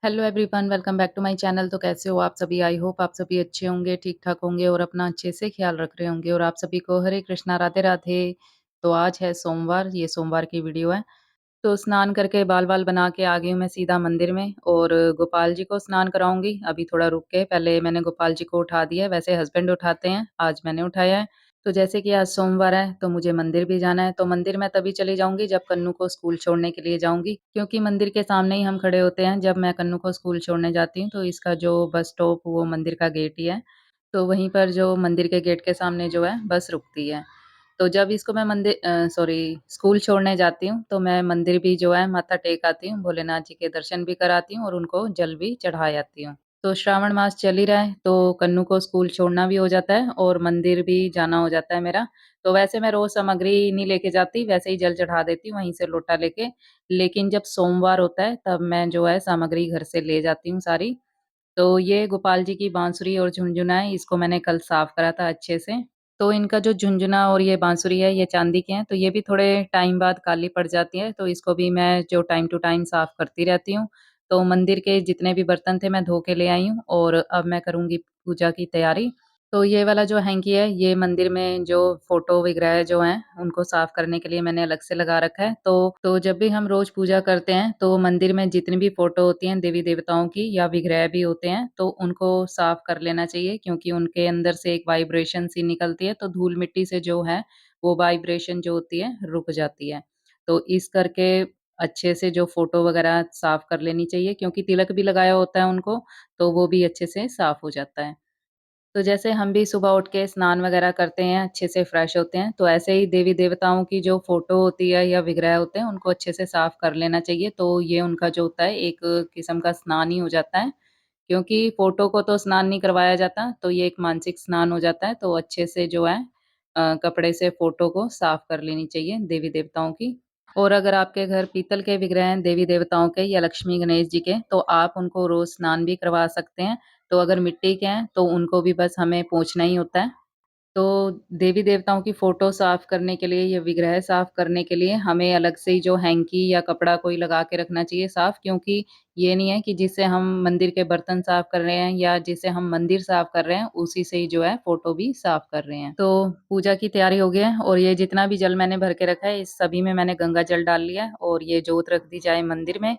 Hello everyone, welcome back to my channel. तो कैसे हो आप सभी? आई होप आप सभी अच्छे होंगे, ठीक-ठाक होंगे और अपना अच्छे से ख़्याल रख रहे होंगे और आप सभी को हरे कृष्णा, राधे-राधे। तो आज है सोमवार, ये सोमवार की वीडियो है। तो स्नान करके बाल-वाल बना के आ गई हूँ मैं सीधा मंदिर में और गोपाल जी को स्नान कराऊँगी। अभी थोड़ा रुक के पहले मैंने गोपाल जी को उठा दिया है, वैसे हस्बैंड उठाते हैं, आज मैंने उठाया है। तो जैसे कि आज सोमवार है, तो मुझे मंदिर भी जाना है, तो मंदिर मैं तभी चली जाऊँगी जब कन्नू को स्कूल छोड़ने के लिए जाऊँगी, क्योंकि मंदिर के सामने ही हम खड़े होते हैं जब मैं कन्नू को स्कूल छोड़ने जाती हूँ, तो इसका जो बस स्टॉप वो मंदिर का गेट ही है। तो वहीं पर जो मंदिर के गेट के सामने जो है बस रुकती है। तो जब इसको मैं सॉरी स्कूल छोड़ने जाती हूँ, तो मैं मंदिर भी जो है माथा टेक आती हूँ, भोलेनाथ जी के दर्शन भी कराती हूँ और उनको जल भी चढ़ा आती हूँ। तो श्रावण मास चल ही रहा है, तो कन्नू को स्कूल छोड़ना भी हो जाता है और मंदिर भी जाना हो जाता है मेरा। तो वैसे मैं रोज़ सामग्री नहीं लेके जाती, वैसे ही जल चढ़ा देती हूँ वहीं से लोटा लेके। लेकिन जब सोमवार होता है, तब मैं जो है सामग्री घर से ले जाती हूँ सारी। तो ये गोपाल जी की बांसुरी और झुनझुना है, इसको मैंने कल साफ करा था अच्छे से। तो इनका जो झुनझुना और ये बांसुरी है, ये चांदी के हैं, तो ये भी थोड़े टाइम बाद काली पड़ जाती है, तो इसको भी मैं जो टाइम टू टाइम साफ करती रहती हूँ। तो मंदिर के जितने भी बर्तन थे, मैं धो के ले आई हूँ और अब मैं करूँगी पूजा की तैयारी। तो ये वाला जो हैंकी है, ये मंदिर में जो फ़ोटो वगैरह जो हैं, उनको साफ करने के लिए मैंने अलग से लगा रखा है। तो जब भी हम रोज़ पूजा करते हैं, तो मंदिर में जितनी भी फ़ोटो होती हैं देवी-देवताओं की या विग्रह भी होते हैं, तो उनको साफ कर लेना चाहिए क्योंकि उनके अंदर से एक वाइब्रेशन सी निकलती है, तो धूल-मिट्टी से जो है, वो वाइब्रेशन जो होती है, रुक जाती है। तो इस करके अच्छे से जो फ़ोटो वगैरह साफ कर लेनी चाहिए क्योंकि तिलक भी लगाया होता है उनको, तो वो भी अच्छे से साफ हो जाता है। तो जैसे हम भी सुबह उठ के स्नान वगैरह करते हैं, अच्छे से फ्रेश होते हैं, तो ऐसे ही देवी-देवताओं की जो फ़ोटो होती है या विग्रह होते हैं, उनको अच्छे से साफ कर लेना चाहिए। तो ये उनका जो होता है, एक किस्म का स्नान ही हो जाता है, क्योंकि फ़ोटो को तो स्नान नहीं करवाया जाता, तो ये एक मानसिक स्नान हो जाता है। तो अच्छे से जो है कपड़े से फ़ोटो को साफ कर लेनी चाहिए देवी-देवताओं की। और अगर आपके घर पीतल के विग्रह हैं देवी-देवताओं के या लक्ष्मी गणेश जी के, तो आप उनको रोज़ स्नान भी करवा सकते हैं। तो अगर मिट्टी के हैं, तो उनको भी बस हमें पोंछना ही होता है। तो देवी-देवताओं की फ़ोटो साफ़ करने के लिए या विग्रह साफ़ करने के लिए हमें अलग से ही जो हैंकी या कपड़ा कोई लगा के रखना चाहिए साफ़, क्योंकि ये नहीं है कि जिससे हम मंदिर के बर्तन साफ़ कर रहे हैं या जिससे हम मंदिर साफ़ कर रहे हैं, उसी से ही जो है फ़ोटो भी साफ़ कर रहे हैं। तो पूजा की तैयारी हो गई है और ये जितना भी जल मैंने भर के रखा है, इस सभी में मैंने गंगा जल डाल लिया है और ये जोत रख दी जाए मंदिर में।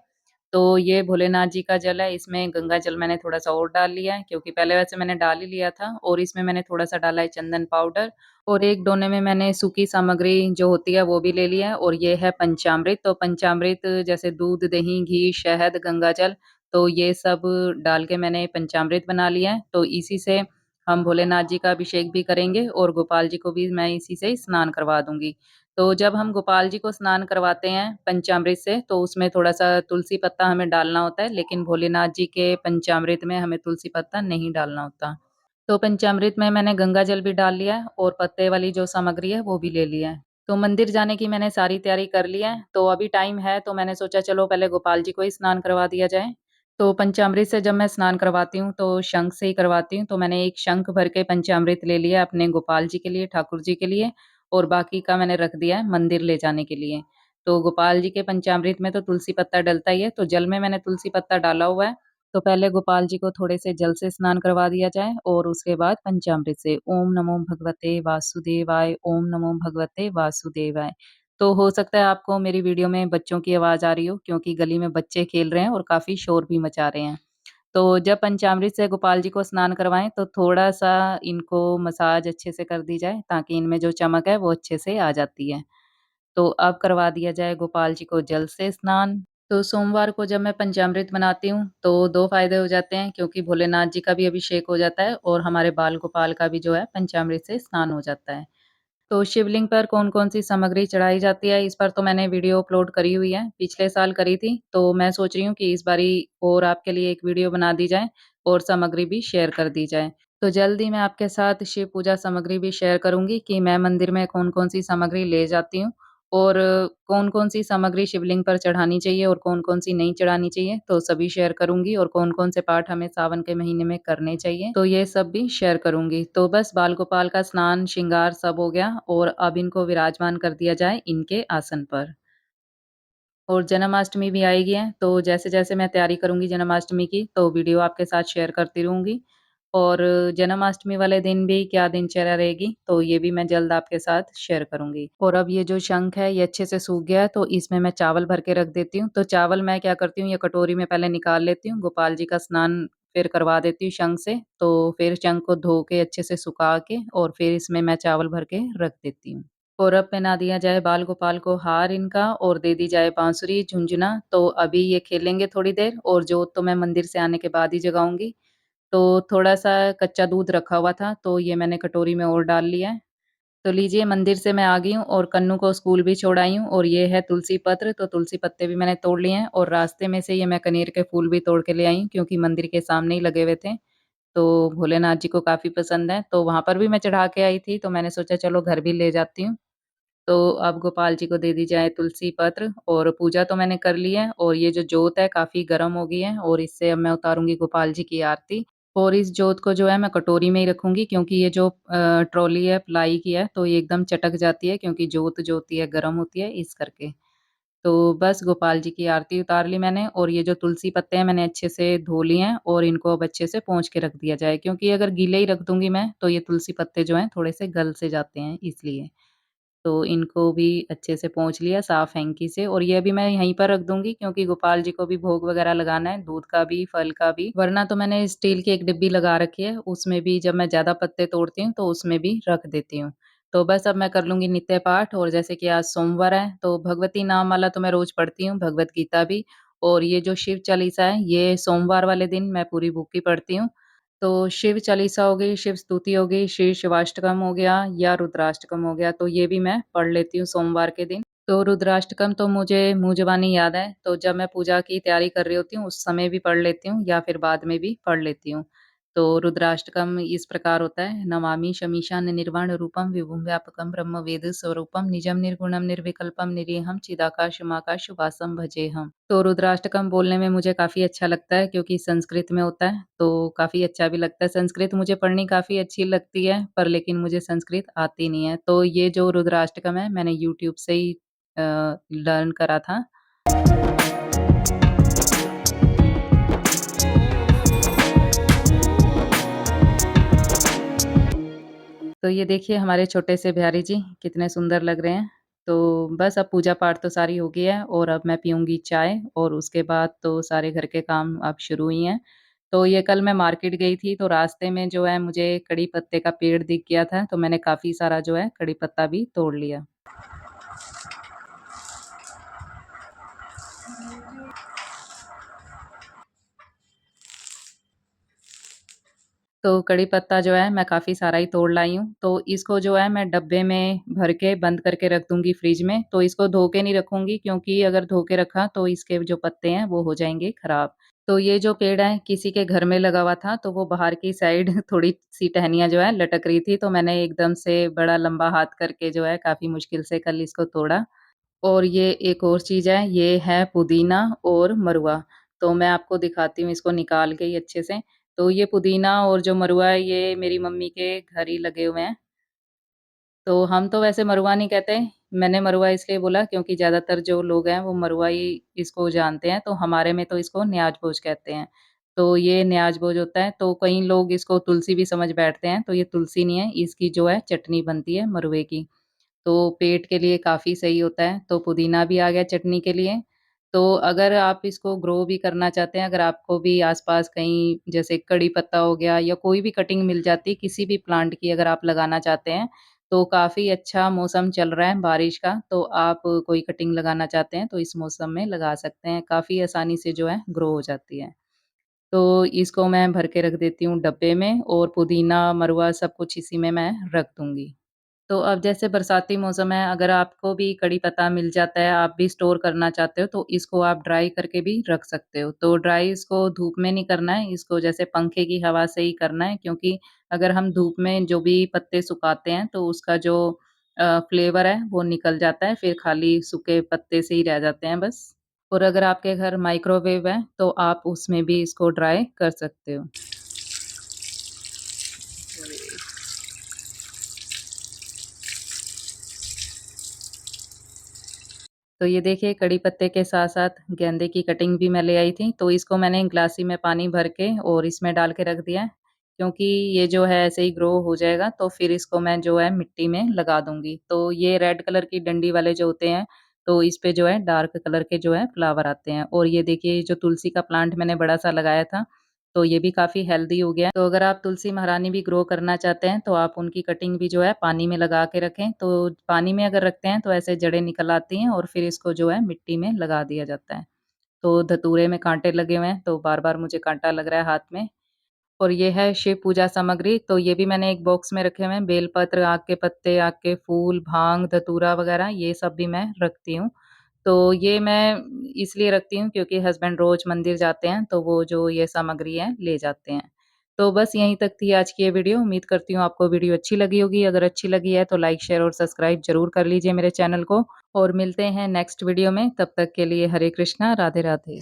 तो ये भोलेनाथ जी का जल है, इसमें गंगा जल मैंने थोड़ा-सा और डाल लिया है, क्योंकि पहले वैसे मैंने डाल ही लिया था और इसमें मैंने थोड़ा-सा डाला है चंदन पाउडर और एक डोने में मैंने सूखी सामग्री जो होती है वो भी ले लिया है और ये है पंचामृत। तो पंचामृत जैसे दूध, दही, घी, शहद, गंगा जल, तो ये सब डाल के मैंने पंचामृत बना लिया है। तो इसी से हम भोलेनाथ जी का अभिषेक भी करेंगे और गोपाल जी को भी मैं इसी से स्नान करवा दूँगी। तो जब हम गोपाल जी को स्नान करवाते हैं पंचामृत से, तो उसमें थोड़ा-सा तुलसी पत्ता हमें डालना होता है, लेकिन भोलेनाथ जी के पंचामृत में हमें तुलसी पत्ता नहीं डालना होता। तो पंचामृत में मैंने गंगा जल भी डाल लिया है और पत्ते वाली जो सामग्री है, वो भी ले लिया है। तो मंदिर जाने की मैंने सारी तैयारी कर ली है, तो अभी टाइम है, तो मैंने सोचा चलो पहले गोपाल जी को ही स्नान करवा दिया जाए। तो पंचामृत से जब मैं स्नान करवाती हूँ, तो शंख से ही करवाती हूँ, तो मैंने एक शंख भर के पंचामृत ले लिया अपने गोपाल जी के लिए, ठाकुर जी के लिए और बाकी का मैंने रख दिया है मंदिर ले जाने के लिए। तो गोपाल जी के पंचामृत में तो तुलसी पत्ता डलता ही है, तो जल में मैंने तुलसी पत्ता डाला हुआ है। तो पहले गोपाल जी को थोड़े से जल से स्नान करवा दिया जाए और उसके बाद पंचामृत से। ओम नमो भगवते वासुदेवाय, ओम नमो भगवते वासुदेवाय। तो हो सकता है आपको मेरी वीडियो में बच्चों की आवाज़ आ रही हो क्योंकि गली में बच्चे खेल रहे हैं और काफ़ी शोर भी मचा रहे हैं। तो जब पंचामृत से गोपाल जी को स्नान करवाएँ तो थोड़ा-सा इनको मसाज अच्छे से कर दी जाए ताकि इनमें जो चमक है वो अच्छे से आ जाती है। तो अब करवा दिया जाए गोपाल जी को जल से स्नान। तो सोमवार को जब मैं पंचामृत बनाती हूँ, तो 2 फ़ायदे हो जाते हैं क्योंकि भोलेनाथ जी का भी अभिषेक हो जाता है और हमारे बाल गोपाल का भी जो है पंचामृत से स्नान हो जाता है। तो शिवलिंग पर कौन-कौन सी सामग्री चढ़ाई जाती है, इस पर तो मैंने वीडियो अपलोड करी हुई है, पिछले साल करी थी। तो मैं सोच रही हूँ कि इस बारी और आपके लिए एक वीडियो बना दी जाए और सामग्री भी शेयर कर दी जाए। तो जल्द ही मैं आपके साथ शिव पूजा सामग्री भी शेयर करूँगी कि मैं मंदिर में कौन-कौन सी सामग्री ले जाती हूँ और कौन-कौन सी सामग्री शिवलिंग पर चढ़ानी चाहिए और कौन-कौन सी नहीं चढ़ानी चाहिए, तो सभी शेयर करूँगी और कौन-कौन से पाठ हमें सावन के महीने में करने चाहिए, तो ये सब भी शेयर करूँगी। तो बस बाल गोपाल का स्नान, श्रृंगार सब हो गया और अब इनको विराजमान कर दिया जाए इनके आसन पर। और जन्माष्टमी भी आएगी है, तो जैसे-जैसे मैं तैयारी करूँगी जन्माष्टमी की, तो वीडियो आपके साथ शेयर करती रहूँगी। और जन्माष्टमी वाले दिन भी क्या दिनचर्या रहेगी, तो ये भी मैं जल्द आपके साथ शेयर करूँगी। और अब ये जो शंख है, ये अच्छे से सूख गया है, तो इसमें मैं चावल भर के रख देती हूँ। तो चावल मैं क्या करती हूँ, ये कटोरी में पहले निकाल लेती हूँ, गोपाल जी का स्नान फिर करवा देती हूँ शंख से। तो फिर शंख को धो के अच्छे से सुखा के और फिर इसमें मैं चावल भर के रख देती हूँ। और अब पहना दिया जाए बाल गोपाल को हार इनका और दे दी जाए बाँसुरी, झुनझुना। तो अभी ये खेलेंगे थोड़ी देर और जोत तो मैं मंदिर से आने के बाद ही जगाऊँगी। तो थोड़ा-सा कच्चा दूध रखा हुआ था, तो ये मैंने कटोरी में और डाल लिया है। तो लीजिए मंदिर से मैं आ गई हूँ और कन्नू को स्कूल भी छोड़ आई हूँ और ये है तुलसी पत्र, तो तुलसी पत्ते भी मैंने तोड़ लिए हैं और रास्ते में से ये मैं कनेर के फूल भी तोड़ के ले आई हूँ क्योंकि मंदिर के सामने ही लगे हुए थे। तो भोलेनाथ जी को काफ़ी पसंद है, तो वहाँ पर भी मैं चढ़ा के आई थी, तो मैंने सोचा चलो घर भी ले जाती हूँ। तो अब गोपाल जी को दे दी जाए तुलसी पत्र और पूजा तो मैंने कर ली है और ये जो जोत है काफ़ी गर्म हो गई है और इससे अब मैं उतारूँगी गोपाल जी की आरती। और इस जोत को जो है मैं कटोरी में ही रखूँगी क्योंकि ये जो ट्रॉली है प्लाई की है तो ये एकदम चटक जाती है क्योंकि जोत जो होती है गर्म होती है इस करके। तो बस गोपाल जी की आरती उतार ली मैंने और ये जो तुलसी पत्ते हैं मैंने अच्छे से धो लिए हैं और इनको अब अच्छे से पोंछ के रख दिया जाए क्योंकि अगर गीले ही रख दूँगी मैं तो ये तुलसी पत्ते जो हैं थोड़े से गल से जाते हैं इसलिए। तो इनको भी अच्छे से पोंछ लिया साफ हैंकी से और ये भी मैं यहीं पर रख दूँगी क्योंकि गोपाल जी को भी भोग वगैरह लगाना है, दूध का भी, फल का भी। वरना तो मैंने स्टील की एक डिब्बी लगा रखी है, उसमें भी जब मैं ज़्यादा पत्ते तोड़ती हूँ, तो उसमें भी रख देती हूँ। तो बस अब मैं कर लूँगी नित्य पाठ और जैसे कि आज सोमवार है, तो भगवती नाम वाला तो मैं रोज़ पढ़ती हूँ, भगवत गीता भी और ये जो शिव चालीसा है, ये सोमवार वाले दिन मैं पूरी बुक की पढ़ती हूँ। तो शिव चालीसा हो गई, शिव स्तुति हो गई, श्री शिवाष्टकम हो गया या रुद्राष्टकम हो गया, तो ये भी मैं पढ़ लेती हूँ सोमवार के दिन। तो रुद्राष्टकम तो मुझे मुँह ज़बानी याद है, तो जब मैं पूजा की तैयारी कर रही होती हूँ, उस समय भी पढ़ लेती हूँ या फिर बाद में भी पढ़ लेती हूँ। तो रुद्राष्टकम इस प्रकार होता है, नमामि शमीशान निर्वाण रूपम विभुं व्यापकं ब्रह्म वेद स्वरूपम निजं निर्गुणं निर्विकल्पं निरीहं चिदाकाशमाकाशवासं भजेऽहम्। तो रुद्राष्टकम बोलने में मुझे काफ़ी अच्छा लगता है क्योंकि संस्कृत में होता है, तो काफ़ी अच्छा भी लगता है। संस्कृत मुझे पढ़नी काफ़ी अच्छी लगती है, पर लेकिन मुझे संस्कृत आती नहीं है। तो ये जो रुद्राष्टकम है, मैंने यूट्यूब से ही लर्न करा था। तो ये देखिए हमारे छोटे से बिहारी जी कितने सुंदर लग रहे हैं। तो बस अब पूजा-पाठ तो सारी हो गई है और अब मैं पीऊँगी चाय और उसके बाद तो सारे घर के काम अब शुरू ही हैं। तो ये कल मैं मार्केट गई थी तो रास्ते में जो है मुझे कड़ी पत्ते का पेड़ दिख गया था, तो मैंने काफ़ी सारा जो है कड़ी पत्ता भी तोड़ लिया। तो कड़ी पत्ता जो है मैं काफ़ी सारा ही तोड़ लाई हूँ, तो इसको जो है मैं डब्बे में भर के बंद करके रख दूँगी फ्रिज में, तो इसको धो के नहीं रखूँगी क्योंकि अगर धो के रखा तो इसके जो पत्ते हैं वो हो जाएँगे खराब। तो ये जो पेड़ है किसी के घर में लगा हुआ था, तो वो बाहर की साइड थोड़ी-सी टहनियाँ जो है लटक रही थी, तो मैंने एकदम से बड़ा लंबा हाथ करके जो है काफ़ी मुश्किल से कल इसको तोड़ा। और ये एक और चीज़ है, ये है पुदीना और मरुआ। तो मैं आपको दिखाती हूँ इसको निकाल के ही अच्छे से। तो ये पुदीना और जो मरुआ है ये मेरी मम्मी के घर ही लगे हुए हैं। तो हम तो वैसे मरुआ नहीं कहते, मैंने मरुआ इसलिए बोला क्योंकि ज़्यादातर जो लोग हैं वो मरुआ ही इसको जानते हैं, तो हमारे में तो इसको न्याज-भोज कहते हैं। तो ये न्याज-भोज होता है, तो कई लोग इसको तुलसी भी समझ बैठते हैं, तो ये तुलसी नहीं है, इसकी जो है चटनी बनती है मरुए की। तो पेट के लिए काफ़ी सही होता है, तो पुदीना भी आ गया चटनी के लिए। तो अगर आप इसको ग्रो भी करना चाहते हैं, अगर आपको भी आस-पास कहीं जैसे कड़ी पत्ता हो गया या कोई भी कटिंग मिल जाती है, किसी भी प्लांट की अगर आप लगाना चाहते हैं, तो काफ़ी अच्छा मौसम चल रहा है बारिश का, तो आप कोई कटिंग लगाना चाहते हैं, तो इस मौसम में लगा सकते हैं। काफ़ी आसानी से जो है ग्रो हो जाती है। तो इसको मैं भर के रख देती हूँ डब्बे में और पुदीना, मरुआ सब कुछ इसी में मैं रख दूँगी। तो अब जैसे बरसाती मौसम है, अगर आपको भी कड़ी पत्ता मिल जाता है, आप भी स्टोर करना चाहते हो, तो इसको आप ड्राई करके भी रख सकते हो। तो ड्राई इसको धूप में नहीं करना है, इसको जैसे पंखे की हवा से ही करना है क्योंकि अगर हम धूप में जो भी पत्ते सुखाते हैं, तो उसका जो फ्लेवर है, वो निकल जाता है, फिर खाली सूखे पत्ते से ही रह जाते हैं बस। और अगर आपके घर माइक्रोवेव है, तो आप उसमें भी इसको ड्राई कर सकते हो। तो ये देखिए कड़ी पत्ते के साथ-साथ गेंदे की कटिंग भी मैं ले आई थी, तो इसको मैंने ग्लासी में पानी भर के और इसमें डाल के रख दिया है, क्योंकि ये जो है ऐसे ही ग्रो हो जाएगा, तो फिर इसको मैं जो है मिट्टी में लगा दूँगी। तो ये रेड कलर की डंडी वाले जो होते हैं, तो इस पे जो है डार्क कलर के जो है फ्लावर आते हैं और ये देखिए जो तुलसी का प्लांट मैंने बड़ा-सा लगाया था, तो ये भी काफ़ी हेल्दी हो गया है। तो अगर आप तुलसी महारानी भी ग्रो करना चाहते हैं, तो आप उनकी कटिंग भी जो है पानी में लगा के रखें। तो पानी में अगर रखते हैं, तो ऐसे जड़ें निकल आती हैं और फिर इसको जो है मिट्टी में लगा दिया जाता है। तो धतूरे में काँटे लगे हुए हैं, तो बार-बार मुझे काँटा लग रहा है हाथ में। और ये है शिव पूजा सामग्री, तो ये भी मैंने एक बॉक्स में रखे हुए हैं, बेलपत्र, आक के पत्ते, आक के फूल, भांग, धतूरा वगैरह ये सब भी मैं रखती हूँ। तो ये मैं इसलिए रखती हूँ क्योंकि हस्बैंड रोज़ मंदिर जाते हैं, तो वो जो ये सामग्री है ले जाते हैं। तो बस यहीं तक थी आज की ये वीडियो, उम्मीद करती हूँ आपको वीडियो अच्छी लगी होगी। अगर अच्छी लगी है तो लाइक, शेयर और सब्सक्राइब ज़रूर कर लीजिए मेरे चैनल को और मिलते हैं नेक्स्ट वीडियो में, तब तक के लिए हरे कृष्णा, राधे राधे।